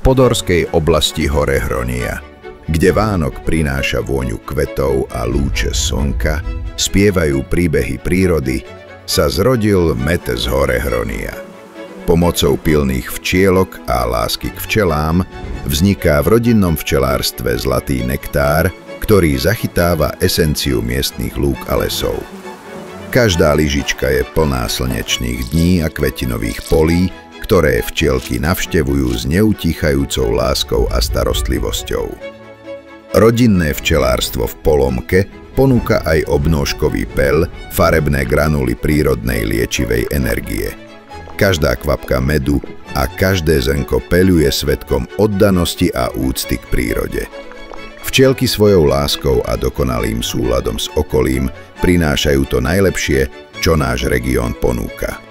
podorskej oblasti hore Hronia, kde Vánok prináša vôňu kvetov a lúče slnka, spievajú príbehy prírody, sa zrodil med z hore Hronia. Pomocou pilných včielok a lásky k včelám vzniká v rodinnom včelárstve zlatý nektár, ktorý zachytáva esenciu miestnych lúk a lesov. Každá lyžička je plná slnečných dní a kvetinových polí, ktoré včielky navštevujú s neutíchajúcou láskou a starostlivosťou. Rodinné včelárstvo v Polomke ponúka aj obnôžkový pel, farebné granuly prírodnej liečivej energie. Každá kvapka medu a každé zrnko peľu je svedkom oddanosti a úcty k prírode. Včielky svojou láskou a dokonalým súladom s okolím prinášajú to najlepšie, čo náš región ponúka.